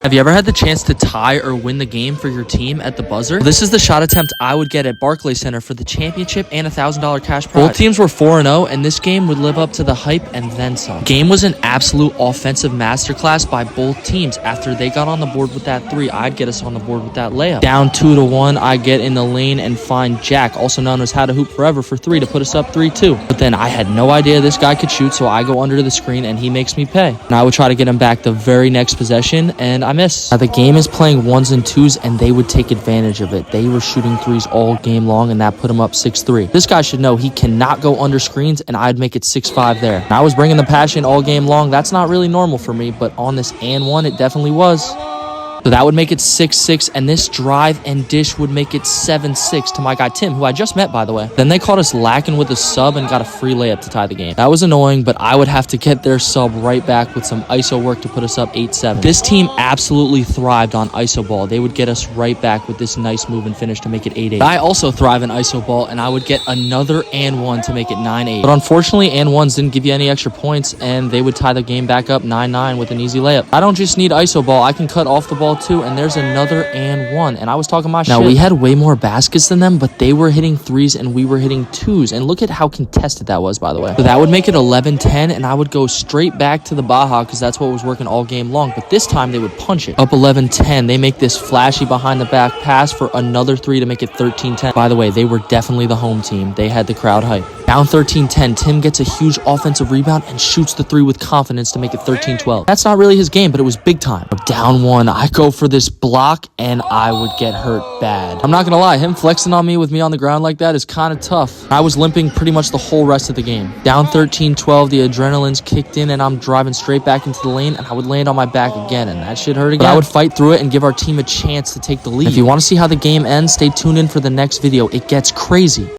Have you ever had the chance to tie or win the game for your team at the buzzer? Well, this is the shot attempt I would get at Barclays Center for the championship and $1,000 cash prize. Both teams were 4-0, and this game would live up to the hype and then some. Game was an absolute offensive masterclass by both teams. After they got on the board with that three, I'd get us on the board with that layup. Down 2-1, I get in the lane and find Jack, also known as How to Hoop Forever, for three to put us up 3-2. But then I had no idea this guy could shoot, so I go under the screen and he makes me pay. And I would try to get him back the very next possession, and I miss. Now the game is playing ones and twos, and they would take advantage of it. They were shooting threes all game long, and that put them up 6-3. This guy should know he cannot go under screens, and I'd make it 6-5 there. And I was bringing the passion all game long. That's not really normal for me, but on this and one, it definitely was. So that would make it 6-6, and this drive and dish would make it 7-6 to my guy Tim, who I just met, by the way. Then they caught us lacking with a sub and got a free layup to tie the game. That was annoying, but I would have to get their sub right back with some ISO work to put us up 8-7. This team absolutely thrived on ISO ball. They would get us right back with this nice move and finish to make it 8-8. I also thrive in ISO ball, and I would get another and one to make it 9-8. But unfortunately, and ones didn't give you any extra points, and they would tie the game back up 9-9 with an easy layup. I don't just need ISO ball. I can cut off the ball too, and there's another and one, and I was talking my shit. Now we had way more baskets than them, but they were hitting threes and we were hitting twos, and look at how contested that was, by the way. So that would make it 11-10, and I would go straight back to the Baja because that's what was working all game long, but this time they would punch it. Up 11-10, they make this flashy behind the back pass for another three to make it 13-10. By the way, they were definitely the home team. They had the crowd hype. Down 13-10, Tim gets a huge offensive rebound and shoots the three with confidence to make it 13-12. That's not really his game, but it was big time. Down one, I go for this block, and I would get hurt bad. I'm not gonna lie, him flexing on me with me on the ground like that is kind of tough. I was limping pretty much the whole rest of the game. Down 13-12, the adrenaline's kicked in, and I'm driving straight back into the lane, and I would land on my back again, and that shit hurt again. But I would fight through it and give our team a chance to take the lead. If you want to see how the game ends, stay tuned in for the next video. It gets crazy.